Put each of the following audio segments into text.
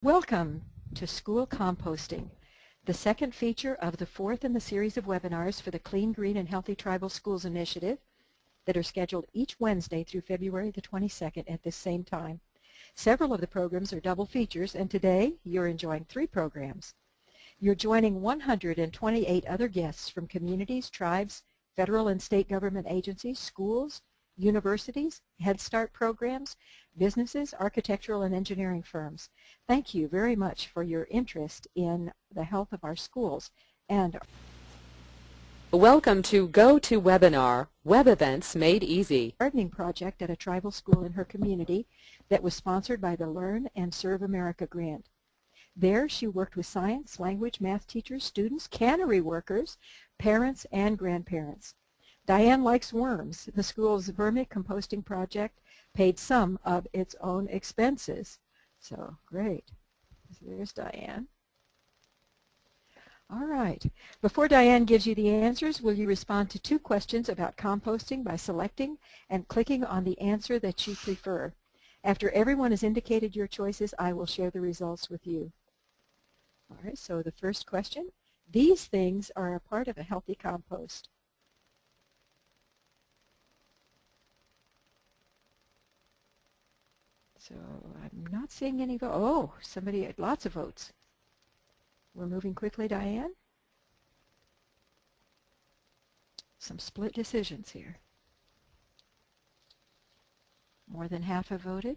Welcome to School Composting, the second feature of the fourth in the series of webinars for the Clean, Green, and Healthy Tribal Schools Initiative that are scheduled each Wednesday through February the 22nd at this same time. Several of the programs are double features, and today you're enjoying 3 programs. You're joining 128 other guests from communities, tribes, federal and state government agencies, schools, universities, Head Start programs, businesses, architectural and engineering firms. Thank you very much for your interest in the health of our schools. And welcome to GoToWebinar, Web Events Made Easy. Gardening project at a tribal school in her community that was sponsored by the Learn and Serve America grant. There she worked with science, language, math teachers, students, cannery workers, parents, and grandparents. Dianne likes worms. The school's vermicomposting project paid some of its own expenses. So great. So there's Dianne. All right. Before Dianne gives you the answers, will you respond to 2 questions about composting by selecting and clicking on the answer that you prefer? After everyone has indicated your choices, I will share the results with you. All right, so the first question, these things are a part of a healthy compost. So I'm not seeing any vote. Oh, somebody, lots of votes. We're moving quickly, Dianne. Some split decisions here. More than half have voted.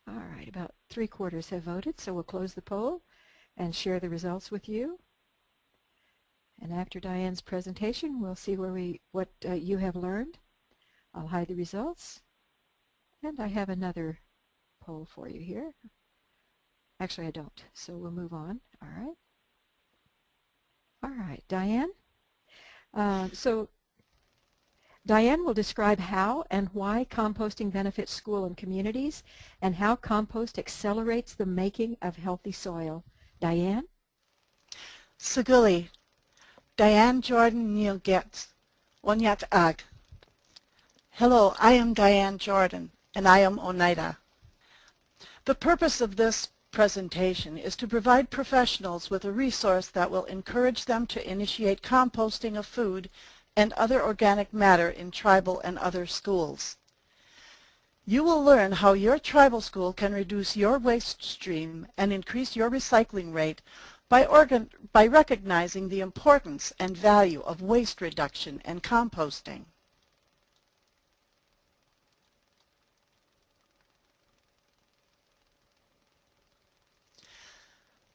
All right, about 3/4 have voted, so we'll close the poll and share the results with you. And after Dianne's presentation, we'll see what you have learned. I'll hide the results. And I have another poll for you here. Actually, I don't, so we'll move on. All right. All right, Dianne. So Dianne will describe how and why composting benefits school and communities and how compost accelerates the making of healthy soil. Dianne? Saguli, Dianne Jourdan Nilgetz, Onyat Ag. Hello, I am Dianne Jourdan, and I am Oneida. The purpose of this presentation is to provide professionals with a resource that will encourage them to initiate composting of food and other organic matter in tribal and other schools. You will learn how your tribal school can reduce your waste stream and increase your recycling rate by recognizing the importance and value of waste reduction and composting.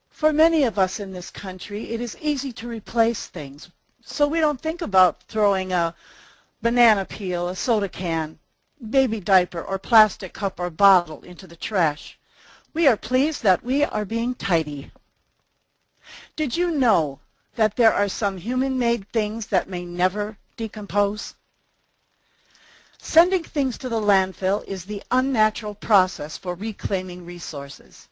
For many of us in this country, it is easy to replace things, so we don't think about throwing a banana peel, a soda can, baby diaper, or plastic cup or bottle into the trash. We are pleased that we are being tidy. Did you know that there are some human-made things that may never decompose? Sending things to the landfill is the unnatural process for reclaiming resources.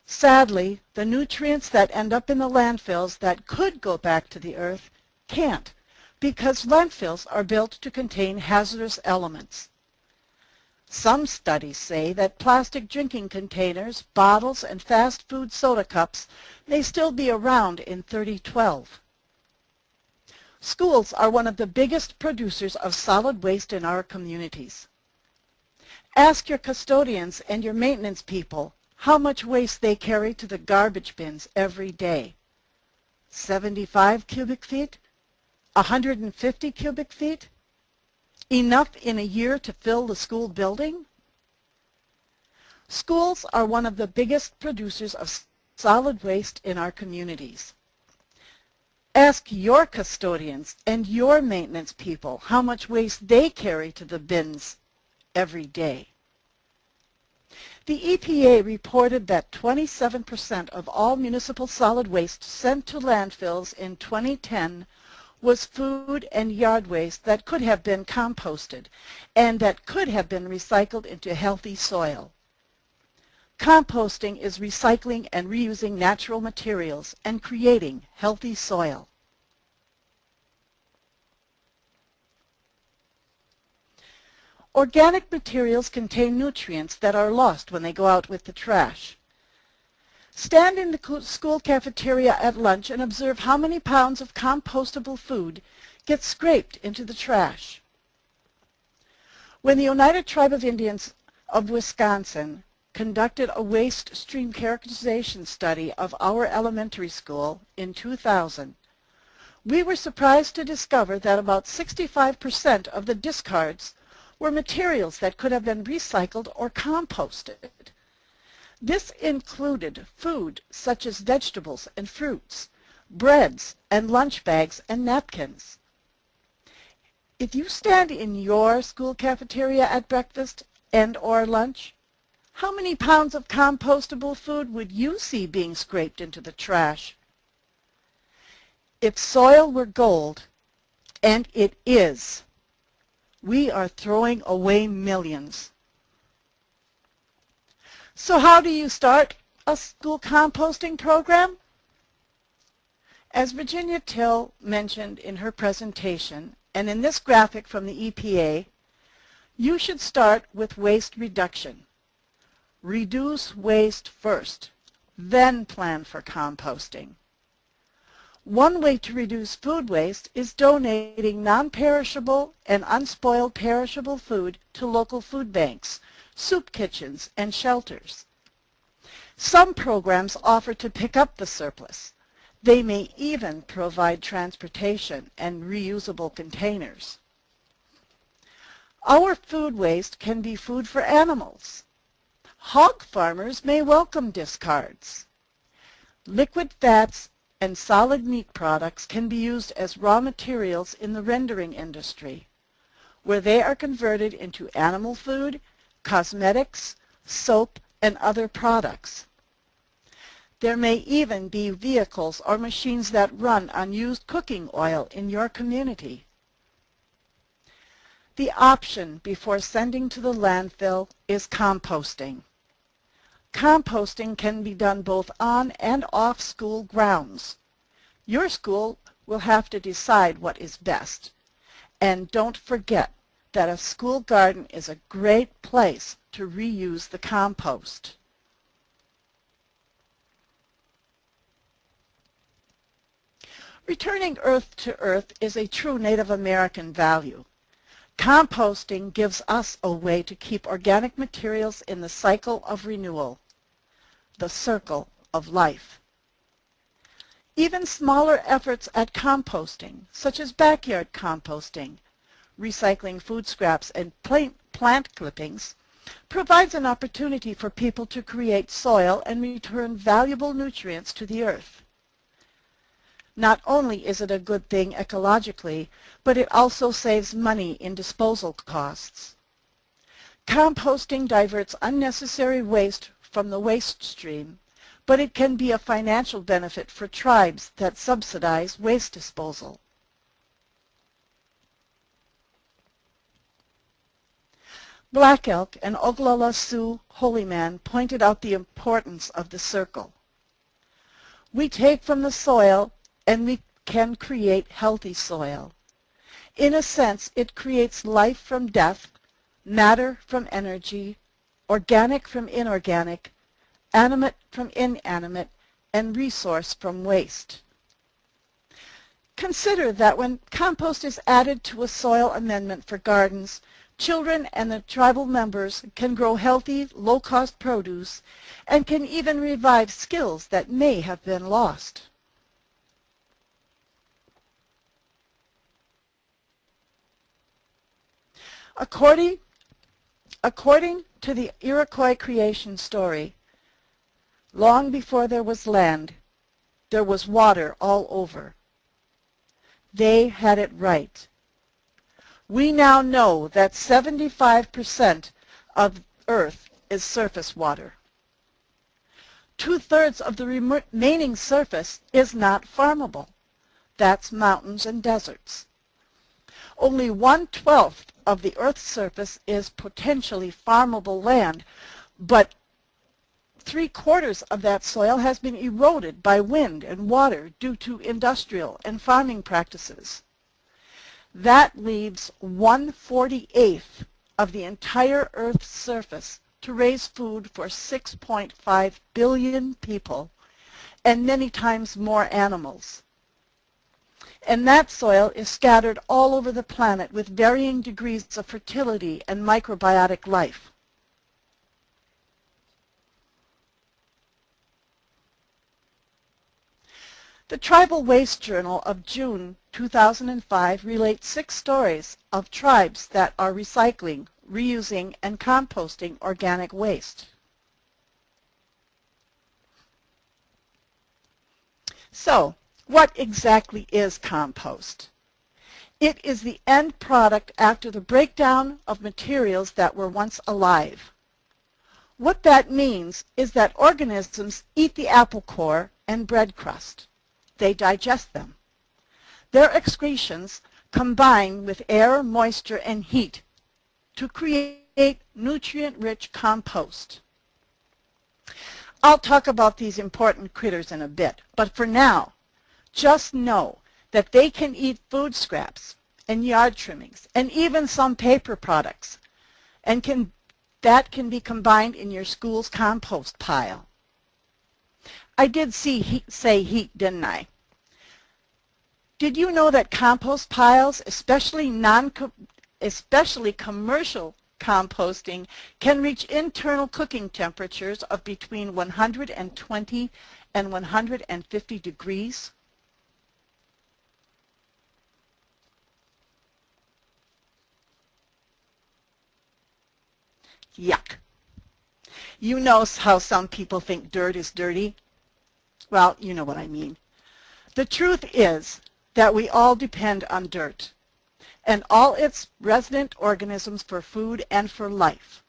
Sadly, the nutrients that end up in the landfills that could go back to the earth can't, because landfills are built to contain hazardous elements. Some studies say that plastic drinking containers, bottles, and fast food soda cups may still be around in 2012. Schools are one of the biggest producers of solid waste in our communities. Ask your custodians and your maintenance people how much waste they carry to the garbage bins every day. 75 cubic feet? 150 cubic feet? Enough in a year to fill the school building? Schools are one of the biggest producers of solid waste in our communities. Ask your custodians and your maintenance people how much waste they carry to the bins every day. The EPA reported that 27% of all municipal solid waste sent to landfills in 2010 was food and yard waste that could have been composted and that could have been recycled into healthy soil. Composting is recycling and reusing natural materials and creating healthy soil. Organic materials contain nutrients that are lost when they go out with the trash. Stand in the school cafeteria at lunch and observe how many pounds of compostable food get scraped into the trash. When the Oneida Tribe of Indians of Wisconsin conducted a waste stream characterization study of our elementary school in 2000, we were surprised to discover that about 65% of the discards were materials that could have been recycled or composted. This included food such as vegetables and fruits, breads and lunch bags and napkins. If you stand in your school cafeteria at breakfast and or lunch, how many pounds of compostable food would you see being scraped into the trash? If soil were gold, and it is, we are throwing away millions. So how do you start a school composting program? As Virginia Till mentioned in her presentation, and in this graphic from the EPA, you should start with waste reduction. Reduce waste first, then plan for composting. One way to reduce food waste is donating non-perishable and unspoiled perishable food to local food banks, soup kitchens, and shelters. Some programs offer to pick up the surplus. They may even provide transportation and reusable containers. Our food waste can be food for animals. Hog farmers may welcome discards. Liquid fats and solid meat products can be used as raw materials in the rendering industry, where they are converted into animal food, cosmetics, soap, and other products. There may even be vehicles or machines that run on used cooking oil in your community. The option before sending to the landfill is composting. Composting can be done both on and off school grounds. Your school will have to decide what is best. And don't forget that a school garden is a great place to reuse the compost. Returning earth to earth is a true Native American value. Composting gives us a way to keep organic materials in the cycle of renewal, the circle of life. Even smaller efforts at composting, such as backyard composting, recycling food scraps, and plant clippings, provides an opportunity for people to create soil and return valuable nutrients to the earth. Not only is it a good thing ecologically, but it also saves money in disposal costs. Composting diverts unnecessary waste from the waste stream, but it can be a financial benefit for tribes that subsidize waste disposal. Black Elk and Oglala Sioux Holy Man pointed out the importance of the circle. We take from the soil and we can create healthy soil. In a sense, it creates life from death, matter from energy, organic from inorganic, animate from inanimate, and resource from waste. Consider that when compost is added to a soil amendment for gardens, children and the tribal members can grow healthy, low-cost produce and can even revive skills that may have been lost. According to the Iroquois creation story, long before there was land, there was water all over. They had it right. We now know that 75% of Earth is surface water. 2/3 of the remaining surface is not farmable. That's mountains and deserts. Only 1/12 of the Earth's surface is potentially farmable land, but 3/4 of that soil has been eroded by wind and water due to industrial and farming practices. That leaves 1/48 of the entire Earth's surface to raise food for 6.5 billion people and many times more animals. And that soil is scattered all over the planet with varying degrees of fertility and microbiotic life. The Tribal Waste Journal of June 2005 relates 6 stories of tribes that are recycling, reusing, and composting organic waste. So, what exactly is compost? It is the end product after the breakdown of materials that were once alive. What that means is that organisms eat the apple core and bread crust. They digest them. Their excretions combine with air, moisture, and heat to create nutrient-rich compost. I'll talk about these important critters in a bit, but for now, just know that they can eat food scraps and yard trimmings and even some paper products, and that can be combined in your school's compost pile. I did say heat, didn't I? Did you know that compost piles, especially commercial composting, can reach internal cooking temperatures of between 120 and 150 degrees? Yuck. You know how some people think dirt is dirty? Well, you know what I mean. The truth is that we all depend on dirt and all its resident organisms for food and for life.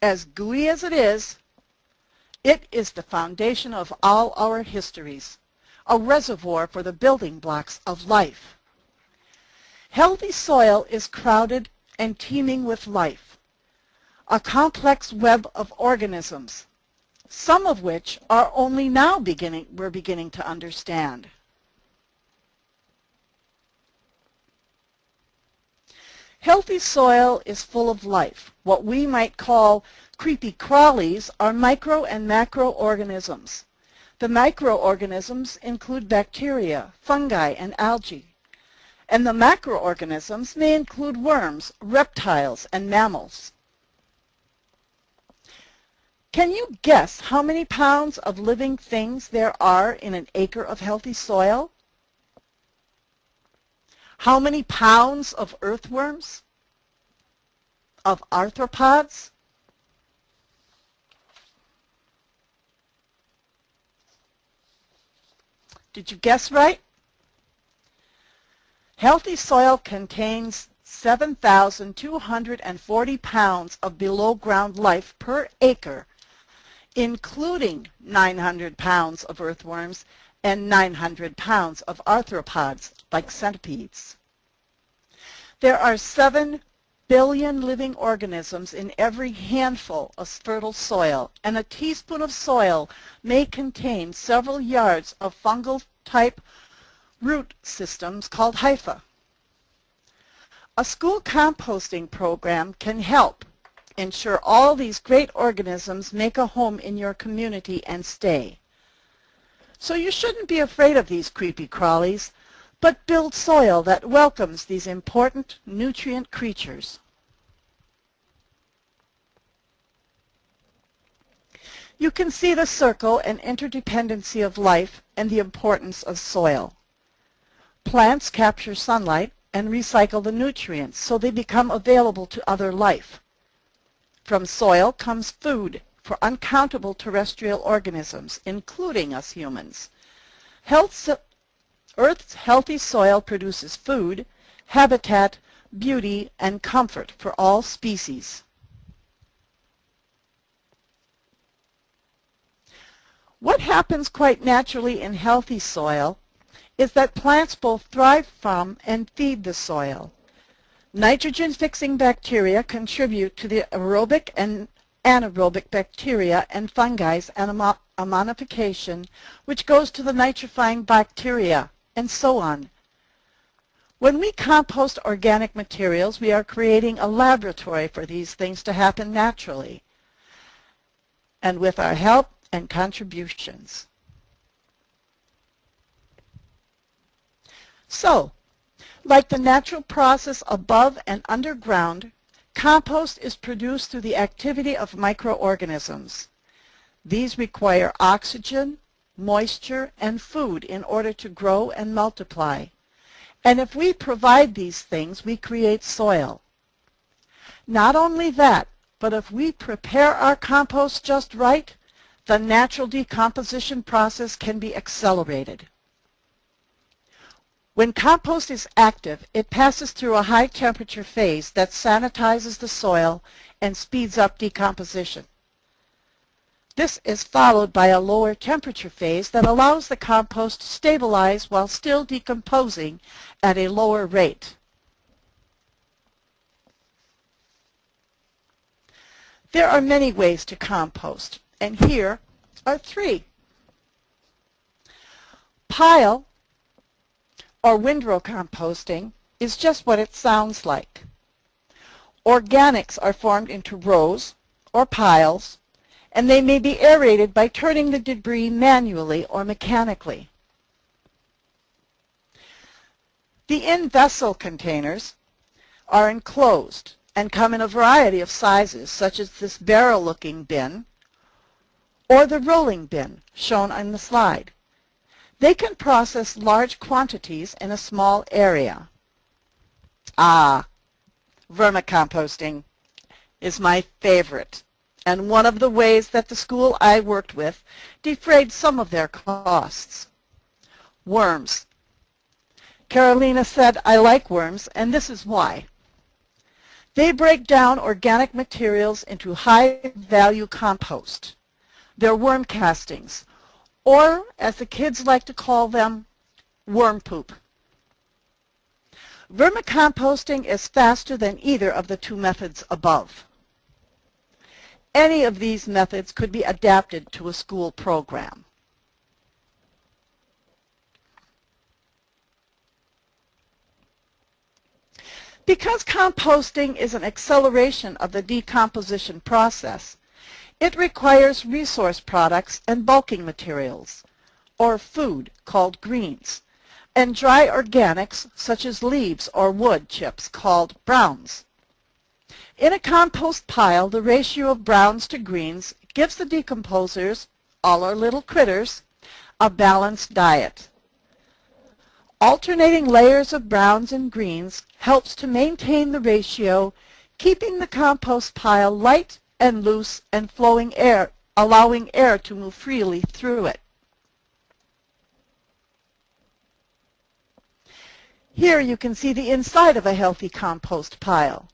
As gooey as it is the foundation of all our histories, a reservoir for the building blocks of life. Healthy soil is crowded and teeming with life, a complex web of organisms, some of which are only now we're beginning to understand. Healthy soil is full of life. What we might call creepy crawlies are micro and macroorganisms. The microorganisms include bacteria, fungi, and algae. And the macroorganisms may include worms, reptiles, and mammals. Can you guess how many pounds of living things there are in an acre of healthy soil? How many pounds of earthworms? Of arthropods? Did you guess right? Healthy soil contains 7,240 pounds of below-ground life per acre, including 900 pounds of earthworms and 900 pounds of arthropods, like centipedes. There are 7 billion living organisms in every handful of fertile soil, and a teaspoon of soil may contain several yards of fungal-type root systems called hyphae. A school composting program can help ensure all these great organisms make a home in your community and stay. So you shouldn't be afraid of these creepy crawlies, but build soil that welcomes these important nutrient creatures. You can see the circle and interdependency of life and the importance of soil. Plants capture sunlight and recycle the nutrients so they become available to other life. From soil comes food for uncountable terrestrial organisms, including us humans. Earth's healthy soil produces food, habitat, beauty, and comfort for all species. What happens quite naturally in healthy soil is that plants both thrive from and feed the soil. Nitrogen-fixing bacteria contribute to the aerobic and anaerobic bacteria and fungi's ammonification, which goes to the nitrifying bacteria, and so on. When we compost organic materials, we are creating a laboratory for these things to happen naturally, and with our help and contributions. So, like the natural process above and underground, compost is produced through the activity of microorganisms. These require oxygen, moisture, and food in order to grow and multiply. And if we provide these things, we create soil. Not only that, but if we prepare our compost just right, the natural decomposition process can be accelerated. When compost is active, it passes through a high temperature phase that sanitizes the soil and speeds up decomposition. This is followed by a lower temperature phase that allows the compost to stabilize while still decomposing at a lower rate. There are many ways to compost, and here are 3. Pile or windrow composting is just what it sounds like. Organics are formed into rows or piles, and they may be aerated by turning the debris manually or mechanically. The in-vessel containers are enclosed and come in a variety of sizes, such as this barrel-looking bin or the rolling bin shown on the slide. They can process large quantities in a small area. Vermicomposting is my favorite, and one of the ways that the school I worked with defrayed some of their costs. Worms. Carolina said, "I like worms, and this is why." They break down organic materials into high-value compost. They're worm castings, or as the kids like to call them, worm poop. Vermicomposting is faster than either of the 2 methods above. Any of these methods could be adapted to a school program. Because composting is an acceleration of the decomposition process, it requires resource products and bulking materials, or food called greens, and dry organics such as leaves or wood chips called browns. In a compost pile, the ratio of browns to greens gives the decomposers, all our little critters, a balanced diet. Alternating layers of browns and greens helps to maintain the ratio, keeping the compost pile light and loose and flowing air, allowing air to move freely through it. Here you can see the inside of a healthy compost pile.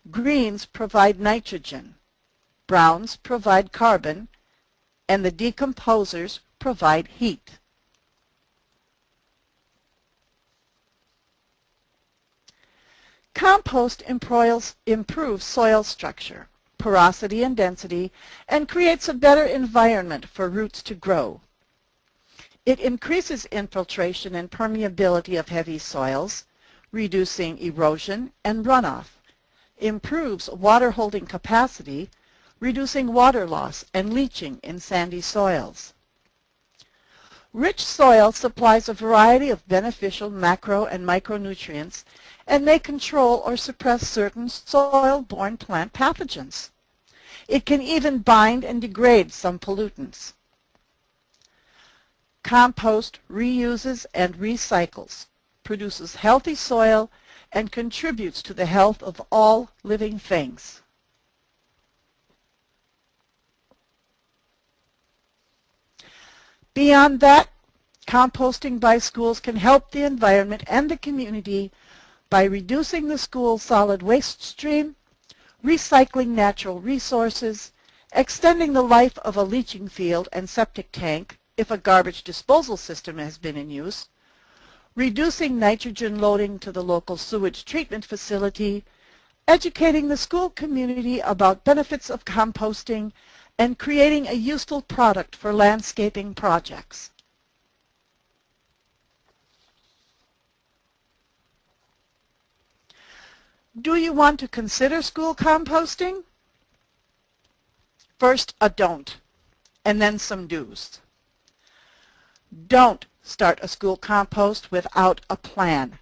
Greens provide nitrogen, browns provide carbon, and the decomposers provide heat. Compost improves soil structure, porosity and density, and creates a better environment for roots to grow. It increases infiltration and permeability of heavy soils, reducing erosion and runoff, improves water holding capacity, reducing water loss and leaching in sandy soils. Rich soil supplies a variety of beneficial macro and micronutrients and may control or suppress certain soil-borne plant pathogens. It can even bind and degrade some pollutants. Compost reuses and recycles, produces healthy soil, and contributes to the health of all living things. Beyond that, composting by schools can help the environment and the community by reducing the school's solid waste stream, recycling natural resources, extending the life of a leaching field and septic tank if a garbage disposal system has been in use, reducing nitrogen loading to the local sewage treatment facility, educating the school community about benefits of composting, and creating a useful product for landscaping projects. Do you want to consider school composting? First, a don't, and then some do's. Don't start a school compost without a plan.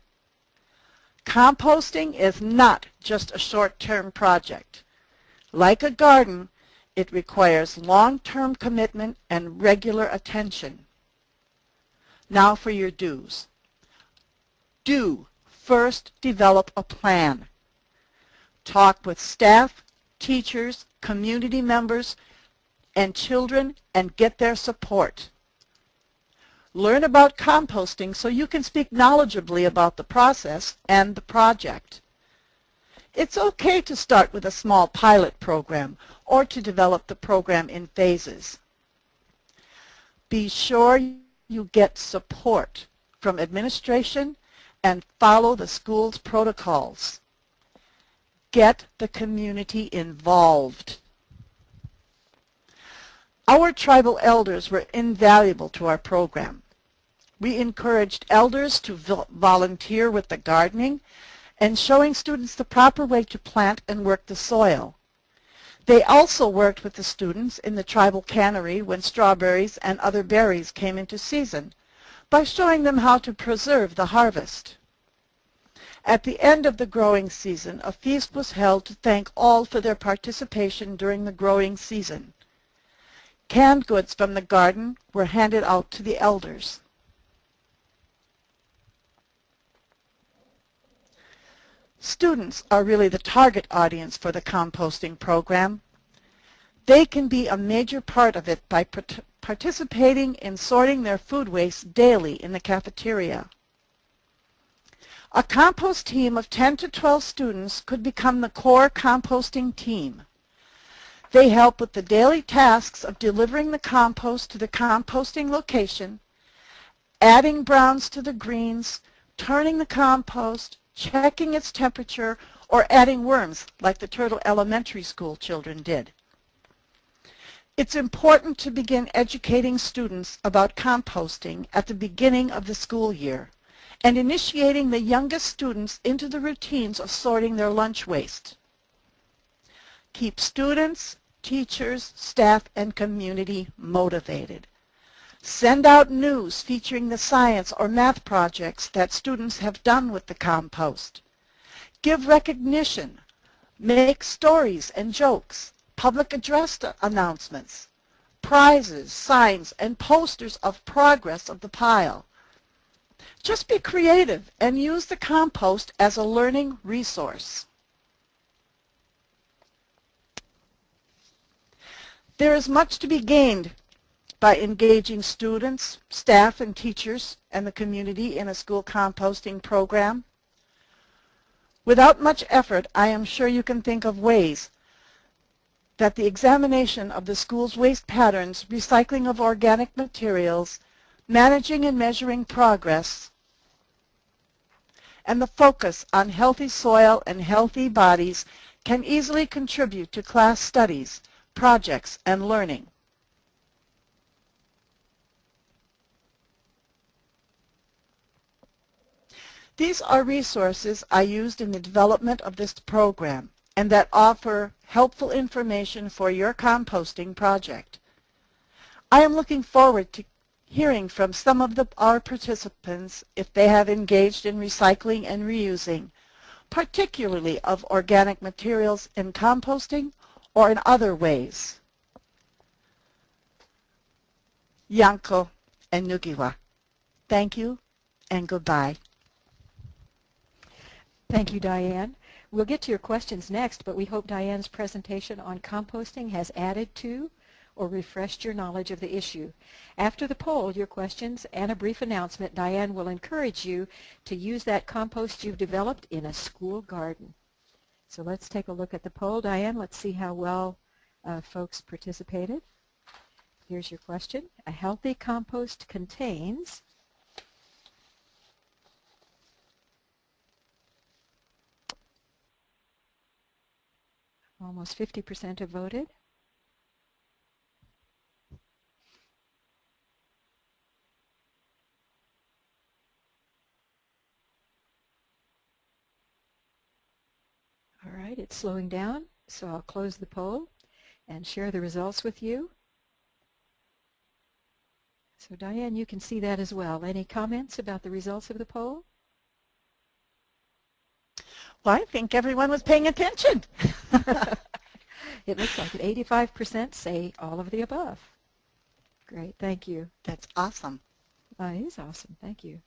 Composting is not just a short-term project. Like a garden, it requires long-term commitment and regular attention. Now for your do's. Do first develop a plan. Talk with staff, teachers, community members, and children and get their support. Learn about composting so you can speak knowledgeably about the process and the project. It's okay to start with a small pilot program or to develop the program in phases. Be sure you get support from administration and follow the school's protocols. Get the community involved. Our tribal elders were invaluable to our program. We encouraged elders to volunteer with the gardening and showing students the proper way to plant and work the soil. They also worked with the students in the tribal cannery when strawberries and other berries came into season by showing them how to preserve the harvest. At the end of the growing season, a feast was held to thank all for their participation during the growing season. Canned goods from the garden were handed out to the elders. Students are really the target audience for the composting program. They can be a major part of it by participating in sorting their food waste daily in the cafeteria. A compost team of 10 to 12 students could become the core composting team. They help with the daily tasks of delivering the compost to the composting location, adding browns to the greens, turning the compost, checking its temperature, or adding worms like the Turtle Elementary School children did. It's important to begin educating students about composting at the beginning of the school year and initiating the youngest students into the routines of sorting their lunch waste. Keep students, teachers, staff, and community motivated. Send out news featuring the science or math projects that students have done with the compost. Give recognition. Make stories and jokes, public address announcements, prizes, signs, and posters of progress of the pile. Just be creative and use the compost as a learning resource. There is much to be gained by engaging students, staff, and teachers and the community in a school composting program. Without much effort, I am sure you can think of ways that the examination of the school's waste patterns, recycling of organic materials, managing and measuring progress, and the focus on healthy soil and healthy bodies can easily contribute to class studies, projects, and learning. These are resources I used in the development of this program and that offer helpful information for your composting project. I am looking forward to hearing from some of our participants if they have engaged in recycling and reusing, particularly of organic materials in composting or in other ways. Yanko and Nugiwa. Thank you and goodbye. Thank you, Dianne. We'll get to your questions next, but we hope Dianne's presentation on composting has added to or refreshed your knowledge of the issue. After the poll, your questions, and a brief announcement, Dianne will encourage you to use that compost you've developed in a school garden. So let's take a look at the poll. Dianne, let's see how well folks participated. Here's your question. A healthy compost contains almost 50% have voted. it's slowing down, so I'll close the poll and share the results with you. So Dianne, you can see that as well. Any comments about the results of the poll? Well, I think everyone was paying attention. It looks like 85% say all of the above. Great, thank you. That's awesome. It is awesome, thank you.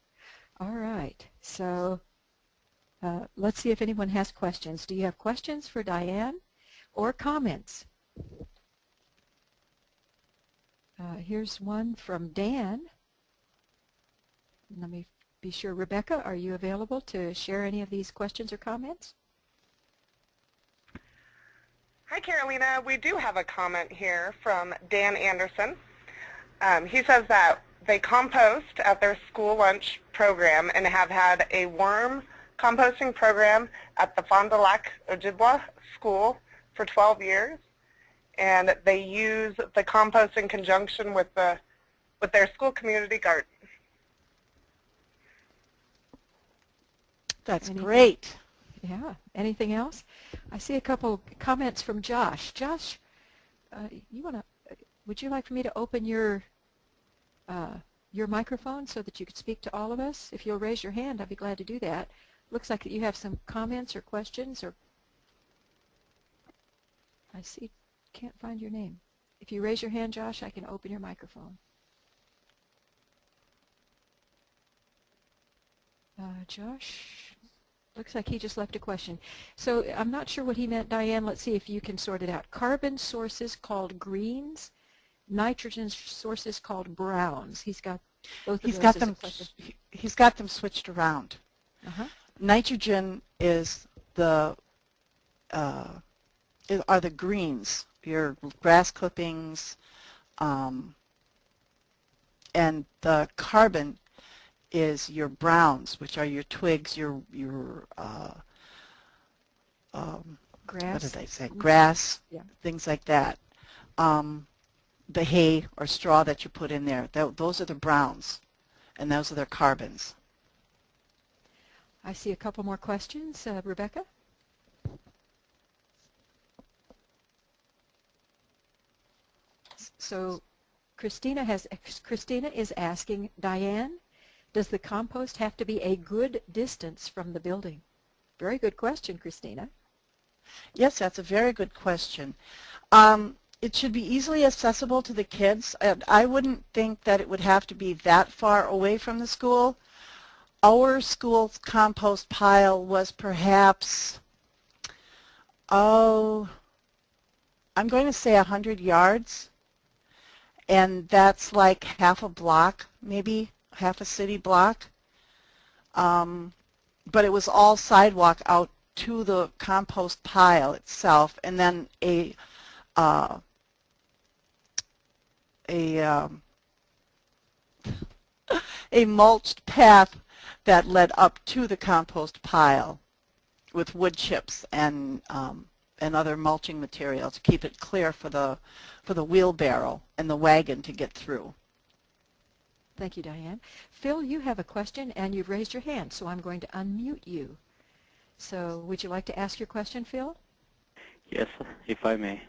All right, so let's see if anyone has questions. Do you have questions for Dianne or comments? Here's one from Dan. Let me be sure. Rebecca, are you available to share any of these questions or comments? Hi, Carolina. We do have a comment here from Dan Anderson. He says that they compost at their school lunch program and have had a worm composting program at the Fond du Lac Ojibwa school for 12 years. And they use the compost in conjunction with their school community garden. That's great. Yeah. Anything else? I see a couple comments from Josh. Josh, would you like for me to open your microphone so that you could speak to all of us? If you'll raise your hand, I'd be glad to do that. Looks like you have some comments or questions, or I see. Can't find your name. If you raise your hand, Josh, I can open your microphone. Josh, looks like he just left a question. So I'm not sure what he meant, Dianne. Let's see if you can sort it out. Carbon sources called greens, nitrogen sources called browns. He's got both of those. He's got them switched around. Nitrogen is are the greens, your grass clippings, and the carbon is your browns, which are your twigs, your grass. What did I say? Grass, yeah. Things like that. The hay or straw that you put in there, those are the browns, and those are their carbons. I see a couple more questions. Rebecca? So Christina is asking, Dianne, does the compost have to be a good distance from the building? Very good question, Christina. Yes, that's a very good question. It should be easily accessible to the kids. I wouldn't think that it would have to be that far away from the school. Our school's compost pile was perhaps, I'm going to say 100 yards. And that's like half a block, maybe half a city block. But it was all sidewalk out to the compost pile itself, and then a mulched path that led up to the compost pile with wood chips and other mulching material to keep it clear for the wheelbarrow and the wagon to get through. Thank you, Dianne. Phil, you have a question and you've raised your hand, so I'm going to unmute you. So would you like to ask your question, Phil? Yes, if I may.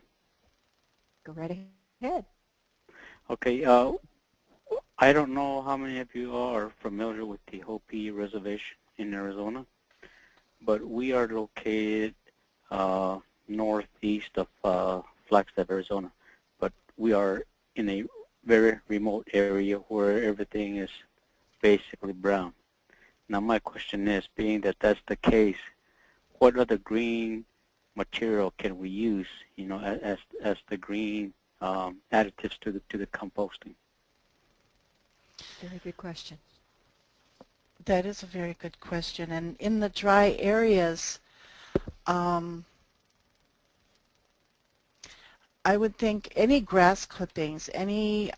Go right ahead. Okay, I don't know how many of you are familiar with the Hopi Reservation in Arizona, but we are located northeast of Flagstaff, Arizona, but we are in a very remote area where everything is basically brown. Now my question is, being that that's the case, what other green material can we use, you know, as the green additives to the composting? Very good question. That is a very good question. And in the dry areas, I would think any grass clippings, any,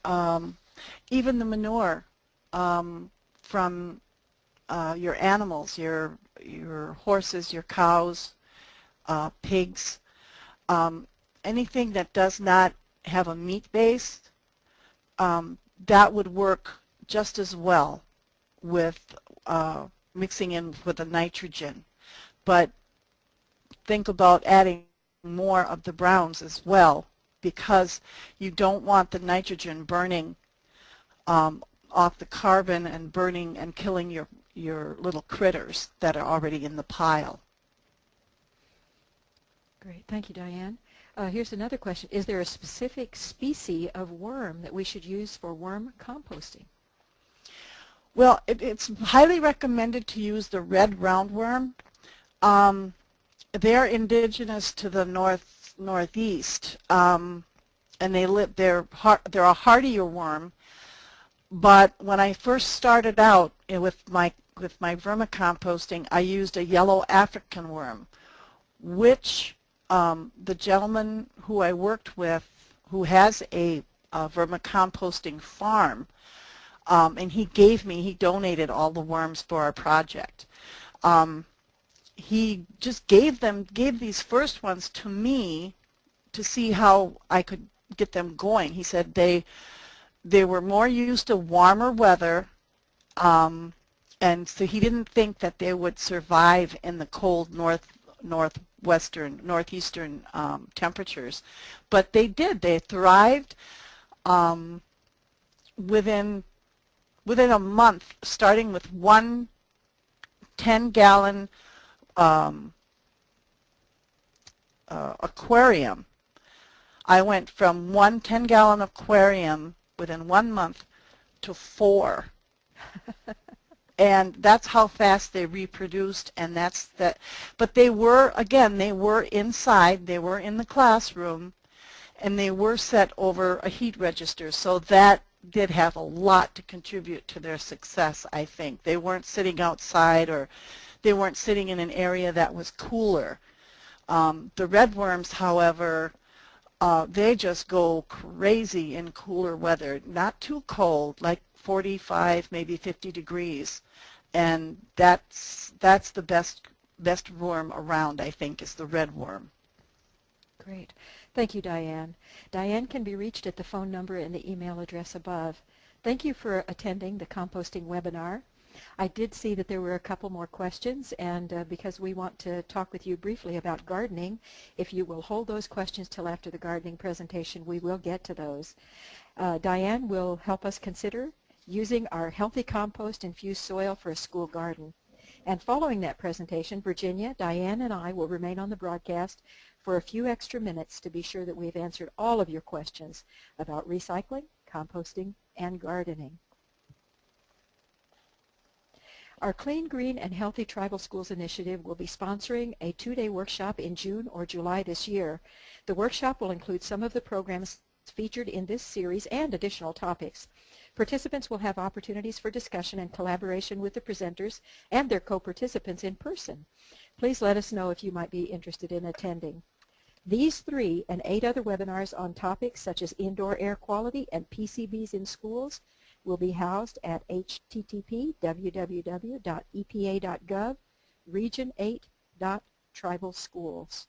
even the manure from your animals, your horses, your cows, pigs, anything that does not have a meat base, that would work just as well with mixing in with the nitrogen. But think about adding more of the browns as well, because you don't want the nitrogen burning off the carbon and burning and killing your little critters that are already in the pile. Great. Thank you, Diane. Here's another question. Is there a specific species of worm that we should use for worm composting? Well, it's highly recommended to use the red roundworm. They're indigenous to the northeast, and they're a hardier worm. But when I first started out with my vermicomposting, I used a yellow African worm, which the gentleman who I worked with, who has a vermicomposting farm, and he donated all the worms for our project. He just gave these first ones to me to see how I could get them going. He said they were more used to warmer weather, and so he didn't think that they would survive in the cold northeastern temperatures, but they did. They thrived within a month, starting with one 10-gallon aquarium. I went from one 10-gallon aquarium within 1 month to 4. And that's how fast they reproduced, and that's that. But they were inside, they were in the classroom, and they were set over a heat register, so that did have a lot to contribute to their success, I think. They weren't sitting outside, or they weren't sitting in an area that was cooler. The redworms, however, they just go crazy in cooler weather, not too cold, like 45, maybe 50 degrees. And that's the best worm around, I think, is the redworm. Great. Thank you, Diane. Diane can be reached at the phone number and the email address above. Thank you for attending the composting webinar. I did see that there were a couple more questions, and because we want to talk with you briefly about gardening, if you will hold those questions till after the gardening presentation, we will get to those. Diane will help us consider using our healthy compost infused soil for a school garden. And following that presentation, Virginia, Diane, and I will remain on the broadcast for a few extra minutes to be sure that we've answered all of your questions about recycling, composting, and gardening. Our Clean, Green, and Healthy Tribal Schools Initiative will be sponsoring a 2-day workshop in June or July this year. The workshop will include some of the programs featured in this series and additional topics. Participants will have opportunities for discussion and collaboration with the presenters and their co-participants in person. Please let us know if you might be interested in attending. These 3 and 8 other webinars on topics such as indoor air quality and PCBs in schools will be housed at http://www.epa.gov region8.tribalschools.